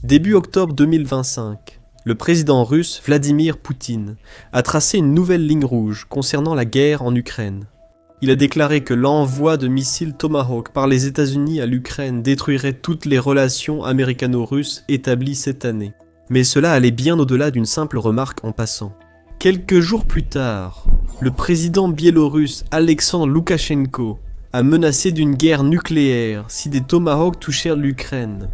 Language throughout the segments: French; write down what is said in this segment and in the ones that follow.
Début octobre 2025, le président russe Vladimir Poutine a tracé une nouvelle ligne rouge concernant la guerre en Ukraine. Il a déclaré que l'envoi de missiles Tomahawk par les États-Unis à l'Ukraine détruirait toutes les relations américano-russes établies cette année. Mais cela allait bien au-delà d'une simple remarque en passant. Quelques jours plus tard, le président biélorusse Alexandre Loukachenko a menacé d'une guerre nucléaire si des Tomahawks touchèrent l'Ukraine.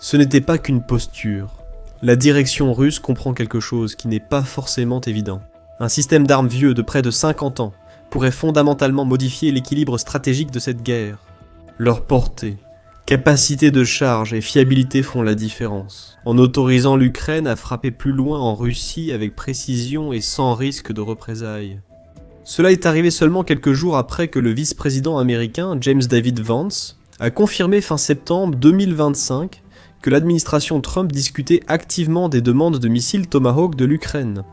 Ce n'était pas qu'une posture. La direction russe comprend quelque chose qui n'est pas forcément évident. Un système d'armes vieux de près de 50 ans pourrait fondamentalement modifier l'équilibre stratégique de cette guerre. Leur portée, capacité de charge et fiabilité font la différence, en autorisant l'Ukraine à frapper plus loin en Russie avec précision et sans risque de représailles. Cela est arrivé seulement quelques jours après que le vice-président américain James David Vance a confirmé fin septembre 2025 que l'administration Trump discutait activement des demandes de missiles Tomahawk de l'Ukraine.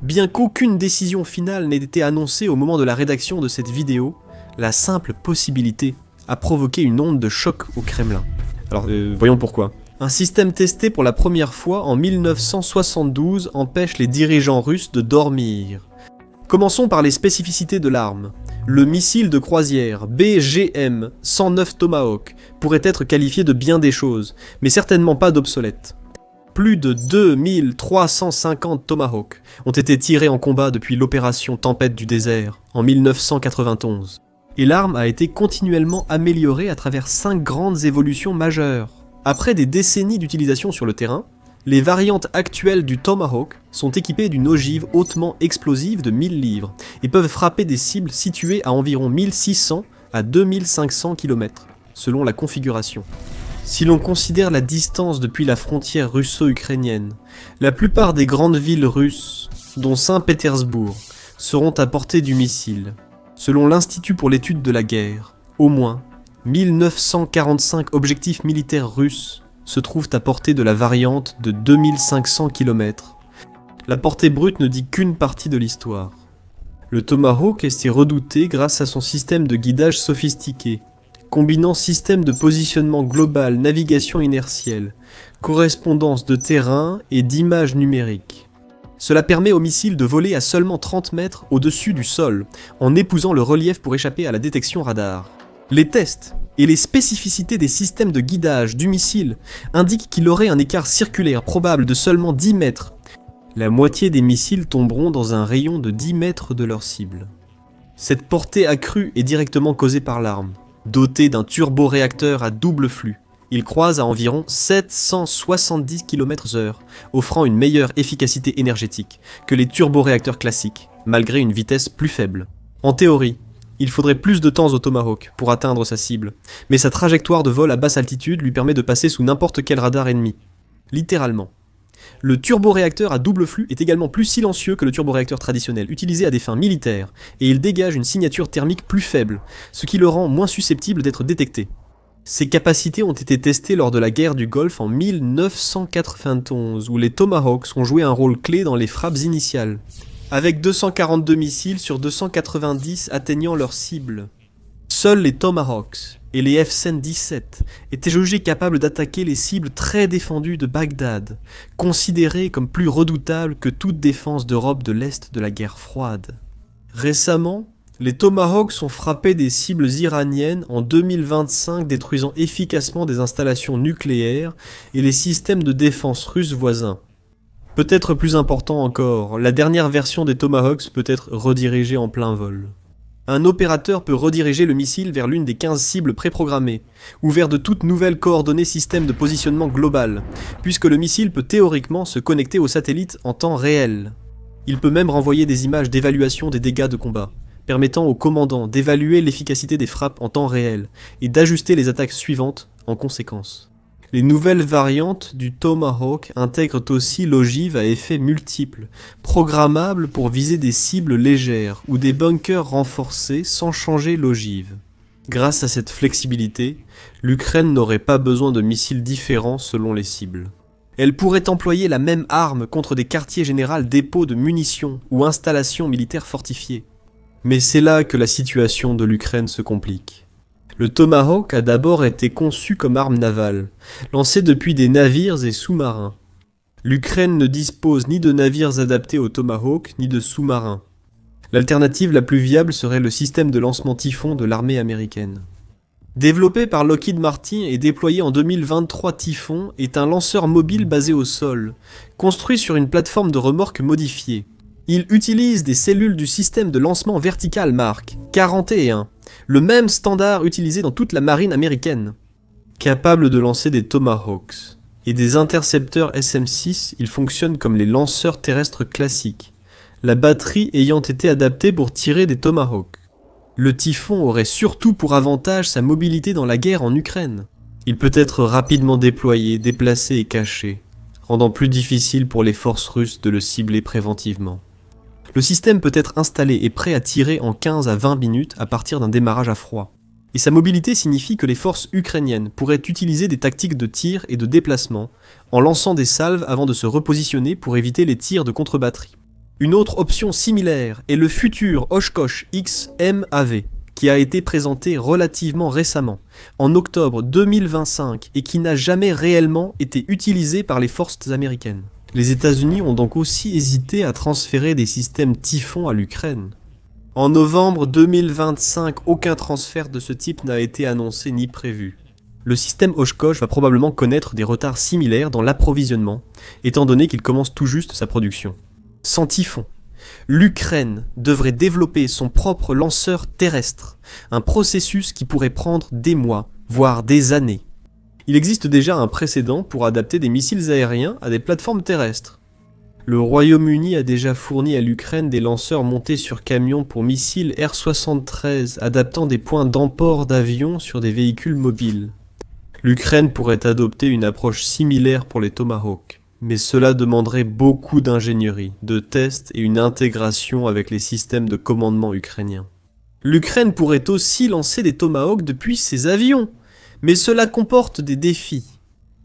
Bien qu'aucune décision finale n'ait été annoncée au moment de la rédaction de cette vidéo, la simple possibilité a provoqué une onde de choc au Kremlin. Alors, voyons pourquoi. Un système testé pour la première fois en 1972 empêche les dirigeants russes de dormir. Commençons par les spécificités de l'arme. Le missile de croisière BGM-109 Tomahawk pourrait être qualifié de bien des choses, mais certainement pas d'obsolète. Plus de 2350 Tomahawks ont été tirés en combat depuis l'opération Tempête du désert en 1991. Et l'arme a été continuellement améliorée à travers 5 grandes évolutions majeures. Après des décennies d'utilisation sur le terrain, les variantes actuelles du Tomahawk sont équipées d'une ogive hautement explosive de 1000 livres et peuvent frapper des cibles situées à environ 1600 à 2500 km, selon la configuration. Si l'on considère la distance depuis la frontière russo-ukrainienne, la plupart des grandes villes russes, dont Saint-Pétersbourg, seront à portée du missile. Selon l'Institut pour l'étude de la guerre, au moins 1945 objectifs militaires russes se trouvent à portée de la variante de 2500 km. La portée brute ne dit qu'une partie de l'histoire. Le Tomahawk est si redouté grâce à son système de guidage sophistiqué, combinant système de positionnement global, navigation inertielle, correspondance de terrain et d'images numériques. Cela permet au missile de voler à seulement 30 mètres au-dessus du sol, en épousant le relief pour échapper à la détection radar. Les tests et les spécificités des systèmes de guidage du missile indiquent qu'il aurait un écart circulaire probable de seulement 10 mètres. La moitié des missiles tomberont dans un rayon de 10 mètres de leur cible. Cette portée accrue est directement causée par l'arme. Doté d'un turboréacteur à double flux, il croise à environ 770 km/h, offrant une meilleure efficacité énergétique que les turboréacteurs classiques, malgré une vitesse plus faible. En théorie, il faudrait plus de temps au Tomahawk pour atteindre sa cible, mais sa trajectoire de vol à basse altitude lui permet de passer sous n'importe quel radar ennemi. Littéralement. Le turboréacteur à double flux est également plus silencieux que le turboréacteur traditionnel, utilisé à des fins militaires, et il dégage une signature thermique plus faible, ce qui le rend moins susceptible d'être détecté. Ses capacités ont été testées lors de la guerre du Golfe en 1991, où les Tomahawks ont joué un rôle clé dans les frappes initiales, avec 242 missiles sur 290 atteignant leur cible. Seuls les Tomahawks et les F-117 étaient jugés capables d'attaquer les cibles très défendues de Bagdad, considérées comme plus redoutables que toute défense d'Europe de l'Est de la guerre froide. Récemment, les Tomahawks ont frappé des cibles iraniennes en 2025, détruisant efficacement des installations nucléaires et les systèmes de défense russes voisins. Peut-être plus important encore, la dernière version des Tomahawks peut être redirigée en plein vol. Un opérateur peut rediriger le missile vers l'une des 15 cibles préprogrammées, ou vers de toutes nouvelles coordonnées système de positionnement global, puisque le missile peut théoriquement se connecter au satellite en temps réel. Il peut même renvoyer des images d'évaluation des dégâts de combat, permettant au commandant d'évaluer l'efficacité des frappes en temps réel, et d'ajuster les attaques suivantes en conséquence. Les nouvelles variantes du Tomahawk intègrent aussi l'ogive à effets multiples, programmable pour viser des cibles légères ou des bunkers renforcés sans changer l'ogive. Grâce à cette flexibilité, l'Ukraine n'aurait pas besoin de missiles différents selon les cibles. Elle pourrait employer la même arme contre des quartiers généraux dépôts de munitions ou installations militaires fortifiées. Mais c'est là que la situation de l'Ukraine se complique. Le Tomahawk a d'abord été conçu comme arme navale, lancée depuis des navires et sous-marins. L'Ukraine ne dispose ni de navires adaptés au Tomahawk, ni de sous-marins. L'alternative la plus viable serait le système de lancement Typhon de l'armée américaine. Développé par Lockheed Martin et déployé en 2023, Typhon est un lanceur mobile basé au sol, construit sur une plateforme de remorque modifiée. Il utilise des cellules du système de lancement vertical Mark 41, le même standard utilisé dans toute la marine américaine. Capable de lancer des Tomahawks et des intercepteurs SM-6, il fonctionne comme les lanceurs terrestres classiques, la batterie ayant été adaptée pour tirer des Tomahawks. Le Typhon aurait surtout pour avantage sa mobilité dans la guerre en Ukraine. Il peut être rapidement déployé, déplacé et caché, rendant plus difficile pour les forces russes de le cibler préventivement. Le système peut être installé et prêt à tirer en 15 à 20 minutes à partir d'un démarrage à froid. Et sa mobilité signifie que les forces ukrainiennes pourraient utiliser des tactiques de tir et de déplacement, en lançant des salves avant de se repositionner pour éviter les tirs de contre-batterie. Une autre option similaire est le futur Oshkosh X MAV, qui a été présenté relativement récemment, en octobre 2025, et qui n'a jamais réellement été utilisé par les forces américaines. Les États-Unis ont donc aussi hésité à transférer des systèmes Typhon à l'Ukraine. En novembre 2025, aucun transfert de ce type n'a été annoncé ni prévu. Le système Oshkosh va probablement connaître des retards similaires dans l'approvisionnement, étant donné qu'il commence tout juste sa production. Sans Typhon, l'Ukraine devrait développer son propre lanceur terrestre, un processus qui pourrait prendre des mois, voire des années. Il existe déjà un précédent pour adapter des missiles aériens à des plateformes terrestres. Le Royaume-Uni a déjà fourni à l'Ukraine des lanceurs montés sur camions pour missiles R-73 adaptant des points d'emport d'avions sur des véhicules mobiles. L'Ukraine pourrait adopter une approche similaire pour les Tomahawks. Mais cela demanderait beaucoup d'ingénierie, de tests et une intégration avec les systèmes de commandement ukrainiens. L'Ukraine pourrait aussi lancer des Tomahawks depuis ses avions, mais cela comporte des défis.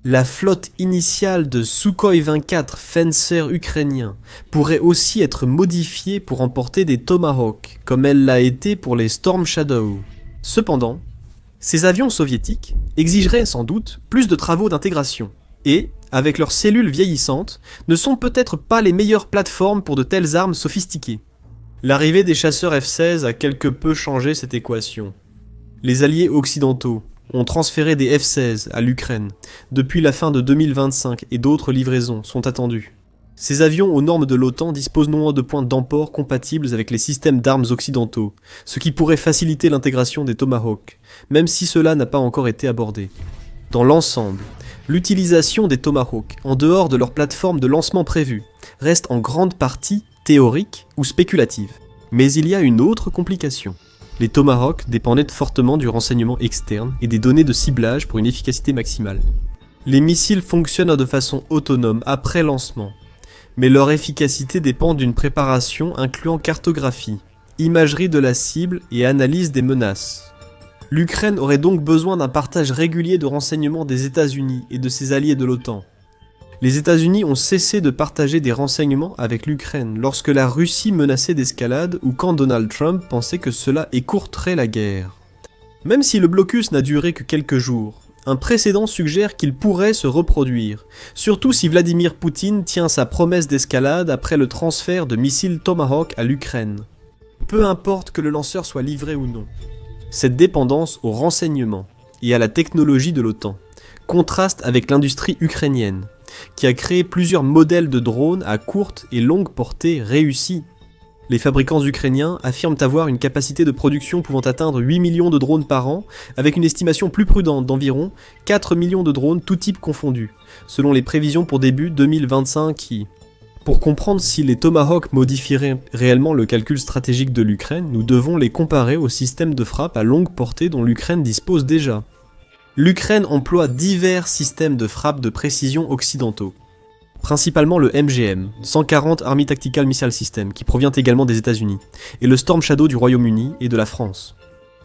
La flotte initiale de Sukhoi 24 Fencer ukrainiens pourrait aussi être modifiée pour emporter des Tomahawks, comme elle l'a été pour les Storm Shadow. Cependant, ces avions soviétiques exigeraient sans doute plus de travaux d'intégration, et, avec leurs cellules vieillissantes, ne sont peut-être pas les meilleures plateformes pour de telles armes sophistiquées. L'arrivée des chasseurs F-16 a quelque peu changé cette équation. Les alliés occidentaux ont transféré des F-16 à l'Ukraine depuis la fin de 2025 et d'autres livraisons sont attendues. Ces avions aux normes de l'OTAN disposent non de points d'emport compatibles avec les systèmes d'armes occidentaux, ce qui pourrait faciliter l'intégration des Tomahawks, même si cela n'a pas encore été abordé. Dans l'ensemble, l'utilisation des Tomahawks, en dehors de leur plateforme de lancement prévue, reste en grande partie théorique ou spéculative. Mais il y a une autre complication. Les Tomahawks dépendaient fortement du renseignement externe et des données de ciblage pour une efficacité maximale. Les missiles fonctionnent de façon autonome après lancement, mais leur efficacité dépend d'une préparation incluant cartographie, imagerie de la cible et analyse des menaces. L'Ukraine aurait donc besoin d'un partage régulier de renseignements des États-Unis et de ses alliés de l'OTAN. Les États-Unis ont cessé de partager des renseignements avec l'Ukraine lorsque la Russie menaçait d'escalade ou quand Donald Trump pensait que cela écourterait la guerre. Même si le blocus n'a duré que quelques jours, un précédent suggère qu'il pourrait se reproduire, surtout si Vladimir Poutine tient sa promesse d'escalade après le transfert de missiles Tomahawk à l'Ukraine. Peu importe que le lanceur soit livré ou non. Cette dépendance au renseignement et à la technologie de l'OTAN contraste avec l'industrie ukrainienne, qui a créé plusieurs modèles de drones à courte et longue portée réussis. Les fabricants ukrainiens affirment avoir une capacité de production pouvant atteindre 8 millions de drones par an, avec une estimation plus prudente d'environ 4 millions de drones tous types confondus, selon les prévisions pour début 2025 qui... Pour comprendre si les Tomahawks modifieraient réellement le calcul stratégique de l'Ukraine, nous devons les comparer aux systèmes de frappe à longue portée dont l'Ukraine dispose déjà. L'Ukraine emploie divers systèmes de frappe de précision occidentaux, principalement le MGM, 140 Army Tactical Missile System, qui provient également des États-Unis, et le Storm Shadow du Royaume-Uni et de la France.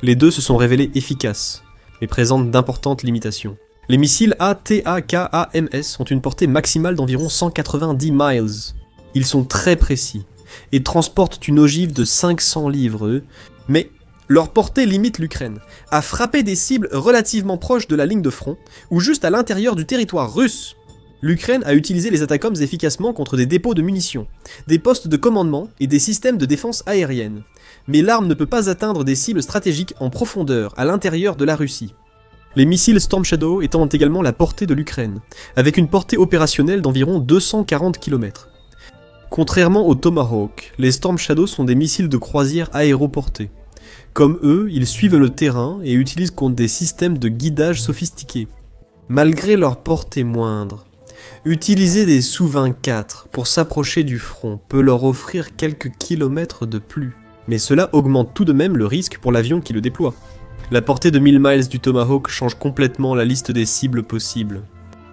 Les deux se sont révélés efficaces, mais présentent d'importantes limitations. Les missiles ATAKAMS ont une portée maximale d'environ 190 miles. Ils sont très précis, et transportent une ogive de 500 livres, mais Leur portée limite l'Ukraine à frapper des cibles relativement proches de la ligne de front ou juste à l'intérieur du territoire russe. L'Ukraine a utilisé les ATACMS efficacement contre des dépôts de munitions, des postes de commandement et des systèmes de défense aérienne. Mais l'arme ne peut pas atteindre des cibles stratégiques en profondeur à l'intérieur de la Russie. Les missiles Storm Shadow étant également la portée de l'Ukraine, avec une portée opérationnelle d'environ 240 km. Contrairement aux Tomahawk, les Storm Shadow sont des missiles de croisière aéroportés. Comme eux, ils suivent le terrain et utilisent contre des systèmes de guidage sophistiqués. Malgré leur portée moindre, utiliser des Su-24 pour s'approcher du front peut leur offrir quelques kilomètres de plus, mais cela augmente tout de même le risque pour l'avion qui le déploie. La portée de 1000 miles du Tomahawk change complètement la liste des cibles possibles.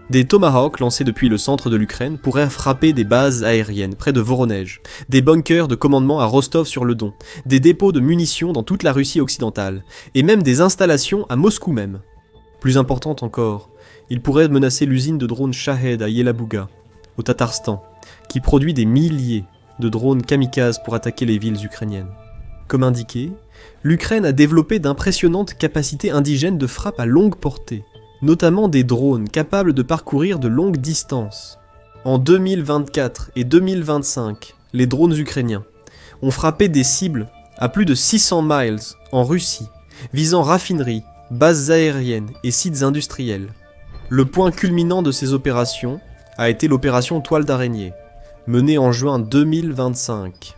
Des Tomahawks lancés depuis le centre de l'Ukraine pourraient frapper des bases aériennes près de Voronej, des bunkers de commandement à Rostov-sur-le-Don, des dépôts de munitions dans toute la Russie occidentale, et même des installations à Moscou même. Plus importante encore, ils pourraient menacer l'usine de drones Shahed à Yelabuga, au Tatarstan, qui produit des milliers de drones kamikazes pour attaquer les villes ukrainiennes. Comme indiqué, l'Ukraine a développé d'impressionnantes capacités indigènes de frappe à longue portée, notamment des drones capables de parcourir de longues distances. En 2024 et 2025, les drones ukrainiens ont frappé des cibles à plus de 600 miles en Russie, visant raffineries, bases aériennes et sites industriels. Le point culminant de ces opérations a été l'opération Toile d'araignée, menée en juin 2025.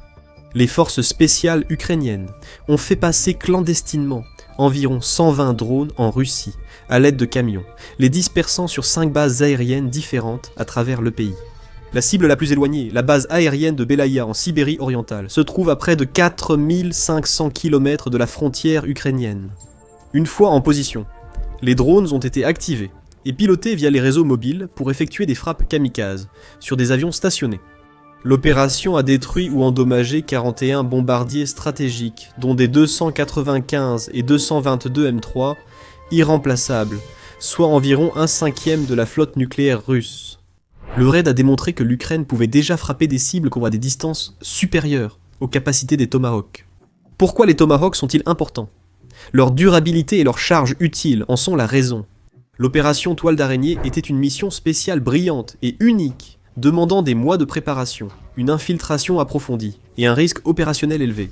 Les forces spéciales ukrainiennes ont fait passer clandestinement environ 120 drones en Russie à l'aide de camions, les dispersant sur 5 bases aériennes différentes à travers le pays. La cible la plus éloignée, la base aérienne de Belaya en Sibérie orientale, se trouve à près de 4500 km de la frontière ukrainienne. Une fois en position, les drones ont été activés et pilotés via les réseaux mobiles pour effectuer des frappes kamikazes sur des avions stationnés. L'opération a détruit ou endommagé 41 bombardiers stratégiques, dont des 295 et 222 M3 irremplaçables, soit environ 1/5 de la flotte nucléaire russe. Le raid a démontré que l'Ukraine pouvait déjà frapper des cibles à des distances supérieures aux capacités des Tomahawk. Pourquoi les Tomahawks sont-ils importants ? Leur durabilité et leur charge utile en sont la raison. L'opération Toile d'araignée était une mission spéciale brillante et unique, demandant des mois de préparation, une infiltration approfondie et un risque opérationnel élevé.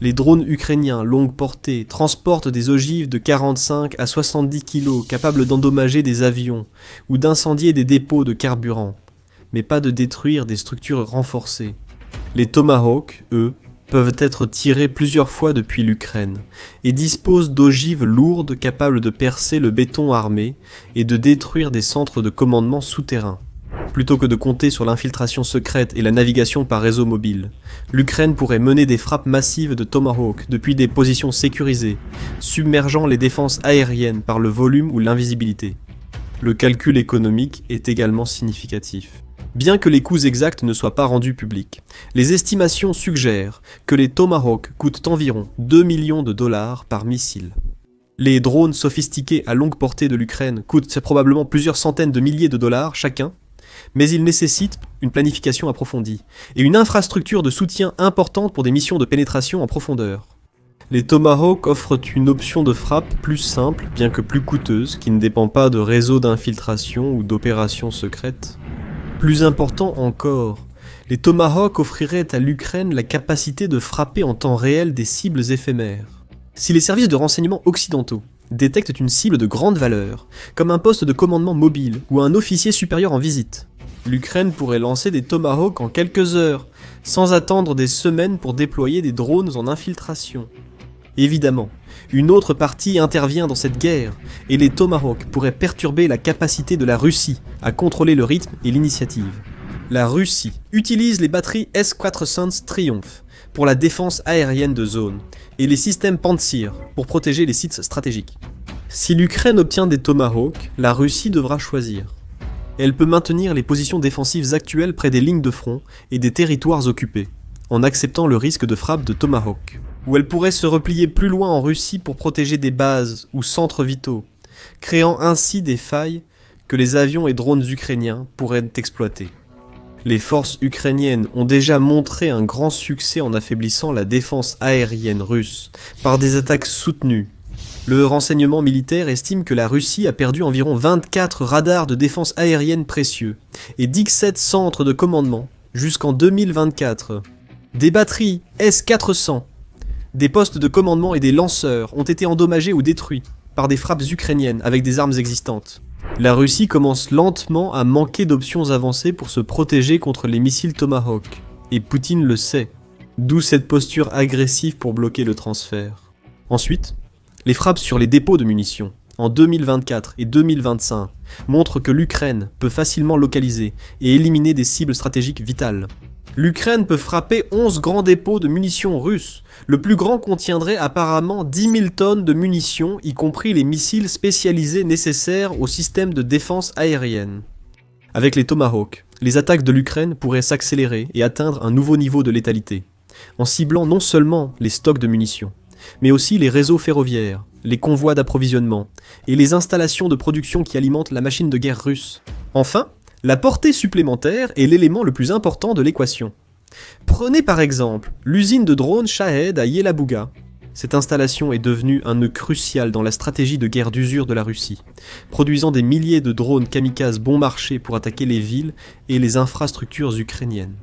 Les drones ukrainiens longue portée transportent des ogives de 45 à 70 kg capables d'endommager des avions ou d'incendier des dépôts de carburant, mais pas de détruire des structures renforcées. Les Tomahawk, eux, peuvent être tirés plusieurs fois depuis l'Ukraine et disposent d'ogives lourdes capables de percer le béton armé et de détruire des centres de commandement souterrains. Plutôt que de compter sur l'infiltration secrète et la navigation par réseau mobile, l'Ukraine pourrait mener des frappes massives de Tomahawk depuis des positions sécurisées, submergeant les défenses aériennes par le volume ou l'invisibilité. Le calcul économique est également significatif. Bien que les coûts exacts ne soient pas rendus publics, les estimations suggèrent que les Tomahawk coûtent environ 2 millions de dollars par missile. Les drones sophistiqués à longue portée de l'Ukraine coûtent probablement plusieurs centaines de milliers de dollars chacun, mais ils nécessitent une planification approfondie et une infrastructure de soutien importante pour des missions de pénétration en profondeur. Les Tomahawk offrent une option de frappe plus simple, bien que plus coûteuse, qui ne dépend pas de réseaux d'infiltration ou d'opérations secrètes. Plus important encore, les Tomahawk offriraient à l'Ukraine la capacité de frapper en temps réel des cibles éphémères. Si les services de renseignement occidentaux détectent une cible de grande valeur, comme un poste de commandement mobile ou un officier supérieur en visite, l'Ukraine pourrait lancer des Tomahawk en quelques heures, sans attendre des semaines pour déployer des drones en infiltration. Évidemment, une autre partie intervient dans cette guerre, et les Tomahawk pourraient perturber la capacité de la Russie à contrôler le rythme et l'initiative. La Russie utilise les batteries S-400 Triumph pour la défense aérienne de zone, et les systèmes Pantsir pour protéger les sites stratégiques. Si l'Ukraine obtient des Tomahawk, la Russie devra choisir. Elle peut maintenir les positions défensives actuelles près des lignes de front et des territoires occupés, en acceptant le risque de frappe de Tomahawk. Ou elle pourrait se replier plus loin en Russie pour protéger des bases ou centres vitaux, créant ainsi des failles que les avions et drones ukrainiens pourraient exploiter. Les forces ukrainiennes ont déjà montré un grand succès en affaiblissant la défense aérienne russe par des attaques soutenues. Le renseignement militaire estime que la Russie a perdu environ 24 radars de défense aérienne précieux et 17 centres de commandement jusqu'en 2024. Des batteries S-400, des postes de commandement et des lanceurs ont été endommagés ou détruits par des frappes ukrainiennes avec des armes existantes. La Russie commence lentement à manquer d'options avancées pour se protéger contre les missiles Tomahawk, et Poutine le sait, d'où cette posture agressive pour bloquer le transfert. Ensuite, les frappes sur les dépôts de munitions, en 2024 et 2025, montrent que l'Ukraine peut facilement localiser et éliminer des cibles stratégiques vitales. L'Ukraine peut frapper 11 grands dépôts de munitions russes. Le plus grand contiendrait apparemment 10 000 tonnes de munitions, y compris les missiles spécialisés nécessaires au système de défense aérienne. Avec les Tomahawk, les attaques de l'Ukraine pourraient s'accélérer et atteindre un nouveau niveau de létalité, en ciblant non seulement les stocks de munitions, mais aussi les réseaux ferroviaires, les convois d'approvisionnement et les installations de production qui alimentent la machine de guerre russe. Enfin, la portée supplémentaire est l'élément le plus important de l'équation. Prenez par exemple l'usine de drones Shahed à Yelabuga. Cette installation est devenue un nœud crucial dans la stratégie de guerre d'usure de la Russie, produisant des milliers de drones kamikazes bon marché pour attaquer les villes et les infrastructures ukrainiennes.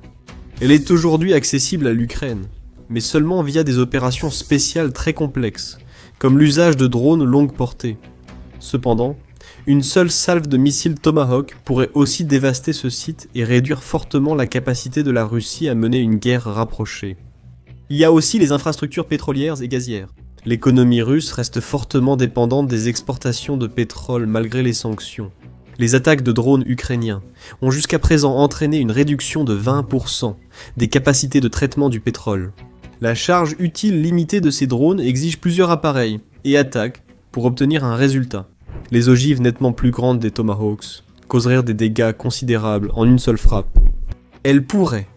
Elle est aujourd'hui accessible à l'Ukraine, mais seulement via des opérations spéciales très complexes, comme l'usage de drones longue portée. Cependant, une seule salve de missiles Tomahawk pourrait aussi dévaster ce site et réduire fortement la capacité de la Russie à mener une guerre rapprochée. Il y a aussi les infrastructures pétrolières et gazières. L'économie russe reste fortement dépendante des exportations de pétrole malgré les sanctions. Les attaques de drones ukrainiens ont jusqu'à présent entraîné une réduction de 20% des capacités de traitement du pétrole. La charge utile limitée de ces drones exige plusieurs appareils et attaques pour obtenir un résultat. Les ogives nettement plus grandes des Tomahawks causeraient des dégâts considérables en une seule frappe. Elles pourraient,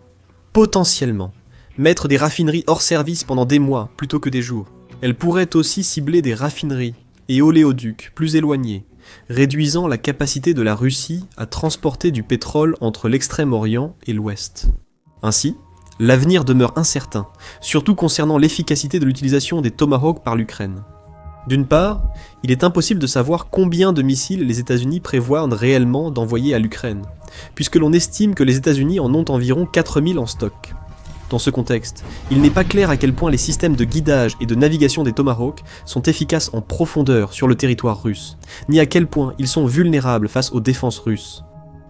potentiellement, mettre des raffineries hors service pendant des mois plutôt que des jours. Elles pourraient aussi cibler des raffineries et oléoducs plus éloignés, réduisant la capacité de la Russie à transporter du pétrole entre l'Extrême-Orient et l'Ouest. Ainsi, l'avenir demeure incertain, surtout concernant l'efficacité de l'utilisation des Tomahawks par l'Ukraine. D'une part, il est impossible de savoir combien de missiles les États-Unis prévoient réellement d'envoyer à l'Ukraine, puisque l'on estime que les États-Unis en ont environ 4000 en stock. Dans ce contexte, il n'est pas clair à quel point les systèmes de guidage et de navigation des Tomahawk sont efficaces en profondeur sur le territoire russe, ni à quel point ils sont vulnérables face aux défenses russes.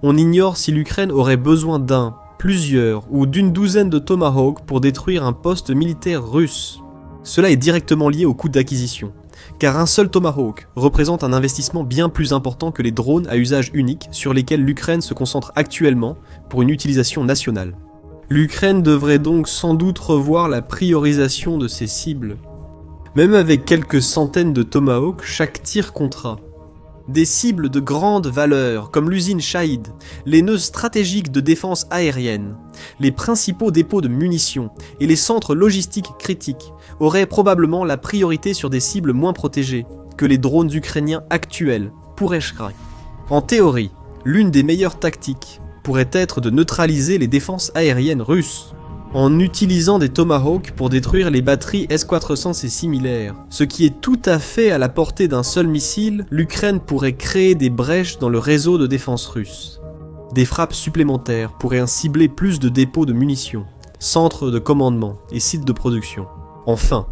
On ignore si l'Ukraine aurait besoin d'un, plusieurs ou d'une douzaine de Tomahawk pour détruire un poste militaire russe. Cela est directement lié au coût d'acquisition, car un seul Tomahawk représente un investissement bien plus important que les drones à usage unique sur lesquels l'Ukraine se concentre actuellement pour une utilisation nationale. L'Ukraine devrait donc sans doute revoir la priorisation de ses cibles. Même avec quelques centaines de Tomahawk, chaque tir comptera. Des cibles de grande valeur, comme l'usine Shahed, les nœuds stratégiques de défense aérienne, les principaux dépôts de munitions et les centres logistiques critiques, auraient probablement la priorité sur des cibles moins protégées que les drones ukrainiens actuels pourraient craindre. En théorie, l'une des meilleures tactiques pourrait être de neutraliser les défenses aériennes russes, en utilisant des Tomahawk pour détruire les batteries S-400 et similaires. Ce qui est tout à fait à la portée d'un seul missile, l'Ukraine pourrait créer des brèches dans le réseau de défense russe. Des frappes supplémentaires pourraient cibler plus de dépôts de munitions, centres de commandement et sites de production. Enfin,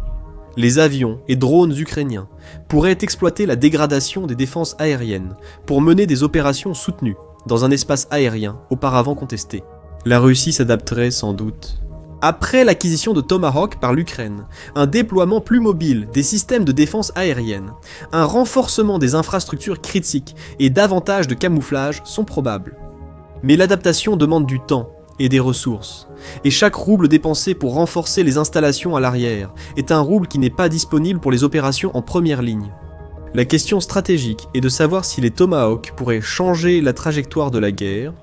les avions et drones ukrainiens pourraient exploiter la dégradation des défenses aériennes pour mener des opérations soutenues dans un espace aérien auparavant contesté. La Russie s'adapterait sans doute. Après l'acquisition de Tomahawk par l'Ukraine, un déploiement plus mobile des systèmes de défense aérienne, un renforcement des infrastructures critiques et davantage de camouflage sont probables. Mais l'adaptation demande du temps et des ressources, et chaque rouble dépensé pour renforcer les installations à l'arrière est un rouble qui n'est pas disponible pour les opérations en première ligne. La question stratégique est de savoir si les Tomahawk pourraient changer la trajectoire de la guerre,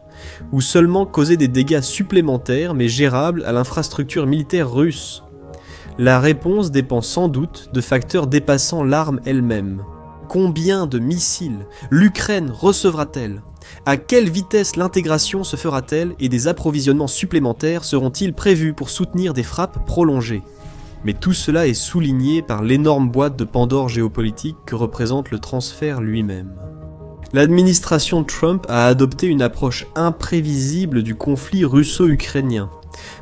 ou seulement causer des dégâts supplémentaires mais gérables à l'infrastructure militaire russe. La réponse dépend sans doute de facteurs dépassant l'arme elle-même. Combien de missiles l'Ukraine recevra-t-elle? À quelle vitesse l'intégration se fera-t-elle et des approvisionnements supplémentaires seront-ils prévus pour soutenir des frappes prolongées? Mais tout cela est souligné par l'énorme boîte de Pandore géopolitique que représente le transfert lui-même. L'administration Trump a adopté une approche imprévisible du conflit russo-ukrainien,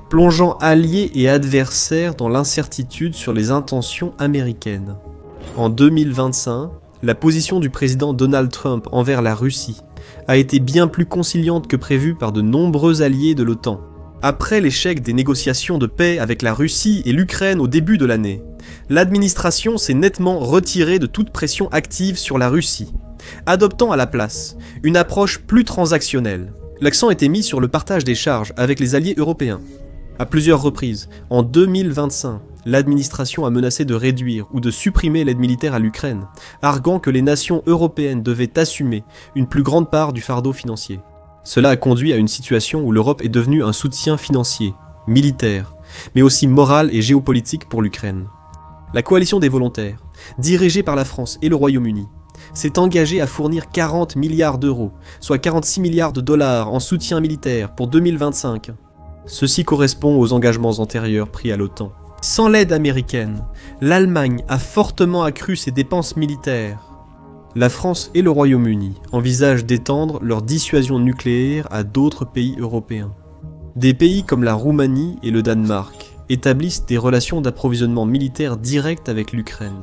plongeant alliés et adversaires dans l'incertitude sur les intentions américaines. En 2025, la position du président Donald Trump envers la Russie a été bien plus conciliante que prévu par de nombreux alliés de l'OTAN. Après l'échec des négociations de paix avec la Russie et l'Ukraine au début de l'année, l'administration s'est nettement retirée de toute pression active sur la Russie, adoptant à la place une approche plus transactionnelle. L'accent était mis sur le partage des charges avec les alliés européens. À plusieurs reprises, en 2025, l'administration a menacé de réduire ou de supprimer l'aide militaire à l'Ukraine, arguant que les nations européennes devaient assumer une plus grande part du fardeau financier. Cela a conduit à une situation où l'Europe est devenue un soutien financier, militaire, mais aussi moral et géopolitique pour l'Ukraine. La coalition des volontaires, dirigée par la France et le Royaume-Uni, s'est engagée à fournir 40 milliards d'euros, soit 46 milliards de dollars en soutien militaire pour 2025. Ceci correspond aux engagements antérieurs pris à l'OTAN. Sans l'aide américaine, l'Allemagne a fortement accru ses dépenses militaires. La France et le Royaume-Uni envisagent d'étendre leur dissuasion nucléaire à d'autres pays européens. Des pays comme la Roumanie et le Danemark établissent des relations d'approvisionnement militaire directes avec l'Ukraine.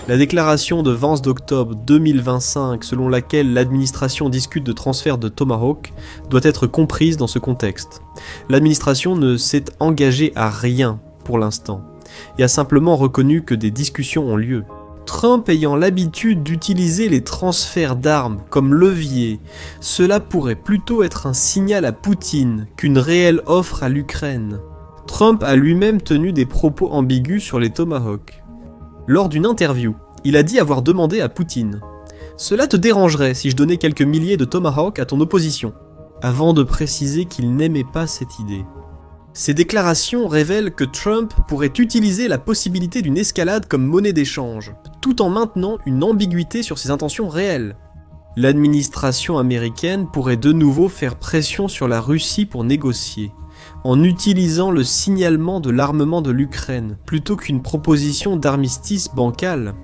La déclaration de 20 octobre 2025 selon laquelle l'administration discute de transfert de Tomahawk doit être comprise dans ce contexte. L'administration ne s'est engagée à rien pour l'instant et a simplement reconnu que des discussions ont lieu. Trump ayant l'habitude d'utiliser les transferts d'armes comme levier, cela pourrait plutôt être un signal à Poutine qu'une réelle offre à l'Ukraine. Trump a lui-même tenu des propos ambigus sur les Tomahawks. Lors d'une interview, il a dit avoir demandé à Poutine « Cela te dérangerait si je donnais quelques milliers de Tomahawks à ton opposition ?» avant de préciser qu'il n'aimait pas cette idée. Ces déclarations révèlent que Trump pourrait utiliser la possibilité d'une escalade comme monnaie d'échange, tout en maintenant une ambiguïté sur ses intentions réelles. L'administration américaine pourrait de nouveau faire pression sur la Russie pour négocier, en utilisant le signalement de l'armement de l'Ukraine, plutôt qu'une proposition d'armistice bancale.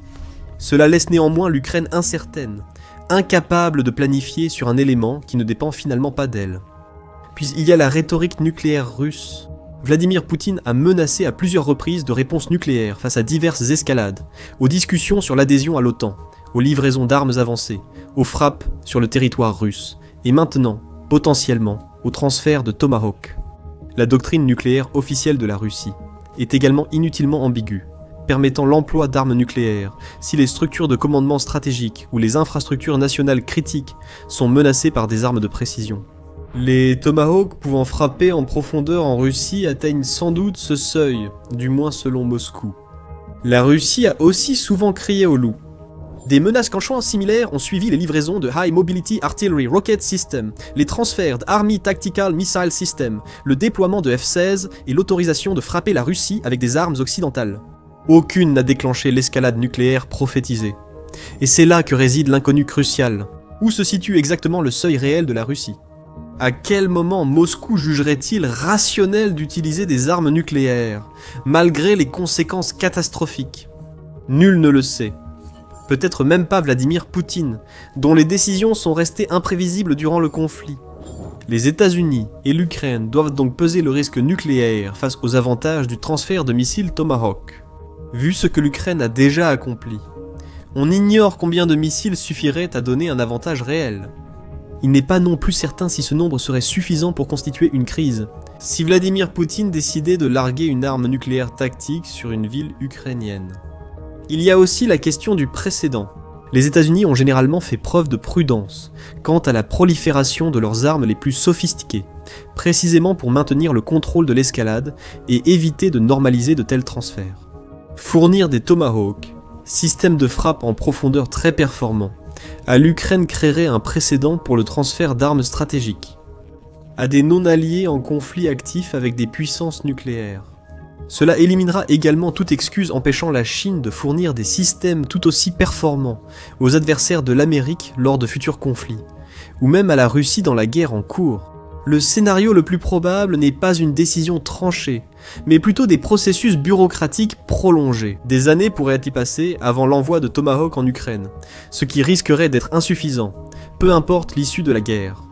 Cela laisse néanmoins l'Ukraine incertaine, incapable de planifier sur un élément qui ne dépend finalement pas d'elle. Puis il y a la rhétorique nucléaire russe. Vladimir Poutine a menacé à plusieurs reprises de réponses nucléaires face à diverses escalades, aux discussions sur l'adhésion à l'OTAN, aux livraisons d'armes avancées, aux frappes sur le territoire russe, et maintenant, potentiellement, au transfert de Tomahawk. La doctrine nucléaire officielle de la Russie est également inutilement ambiguë, permettant l'emploi d'armes nucléaires si les structures de commandement stratégiques ou les infrastructures nationales critiques sont menacées par des armes de précision. Les Tomahawks pouvant frapper en profondeur en Russie atteignent sans doute ce seuil, du moins selon Moscou. La Russie a aussi souvent crié au loup. Des menaces canchouans similaires ont suivi les livraisons de High Mobility Artillery Rocket System, les transferts d'Army Tactical Missile System, le déploiement de F-16 et l'autorisation de frapper la Russie avec des armes occidentales. Aucune n'a déclenché l'escalade nucléaire prophétisée. Et c'est là que réside l'inconnu crucial. Où se situe exactement le seuil réel de la Russie ? À quel moment Moscou jugerait-il rationnel d'utiliser des armes nucléaires, malgré les conséquences catastrophiques ? Nul ne le sait. Peut-être même pas Vladimir Poutine, dont les décisions sont restées imprévisibles durant le conflit. Les États-Unis et l'Ukraine doivent donc peser le risque nucléaire face aux avantages du transfert de missiles Tomahawk. Vu ce que l'Ukraine a déjà accompli, on ignore combien de missiles suffiraient à donner un avantage réel. Il n'est pas non plus certain si ce nombre serait suffisant pour constituer une crise, si Vladimir Poutine décidait de larguer une arme nucléaire tactique sur une ville ukrainienne. Il y a aussi la question du précédent. Les États-Unis ont généralement fait preuve de prudence quant à la prolifération de leurs armes les plus sophistiquées, précisément pour maintenir le contrôle de l'escalade et éviter de normaliser de tels transferts. Fournir des Tomahawks, système de frappe en profondeur très performant, à l'Ukraine créerait un précédent pour le transfert d'armes stratégiques, à des non-alliés en conflit actif avec des puissances nucléaires. Cela éliminera également toute excuse empêchant la Chine de fournir des systèmes tout aussi performants aux adversaires de l'Amérique lors de futurs conflits, ou même à la Russie dans la guerre en cours. Le scénario le plus probable n'est pas une décision tranchée, mais plutôt des processus bureaucratiques prolongés. Des années pourraient y passer avant l'envoi de Tomahawk en Ukraine, ce qui risquerait d'être insuffisant, peu importe l'issue de la guerre.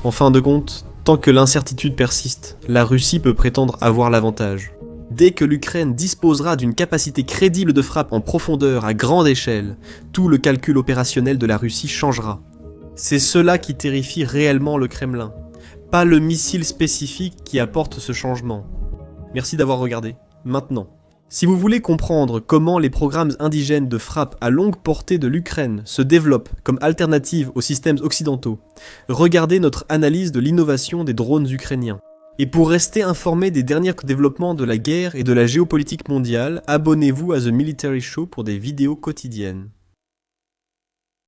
En fin de compte, tant que l'incertitude persiste, la Russie peut prétendre avoir l'avantage. Dès que l'Ukraine disposera d'une capacité crédible de frappe en profondeur à grande échelle, tout le calcul opérationnel de la Russie changera. C'est cela qui terrifie réellement le Kremlin, pas le missile spécifique qui apporte ce changement. Merci d'avoir regardé. Maintenant, si vous voulez comprendre comment les programmes indigènes de frappe à longue portée de l'Ukraine se développent comme alternative aux systèmes occidentaux, regardez notre analyse de l'innovation des drones ukrainiens. Et pour rester informé des derniers développements de la guerre et de la géopolitique mondiale, abonnez-vous à The Military Show pour des vidéos quotidiennes.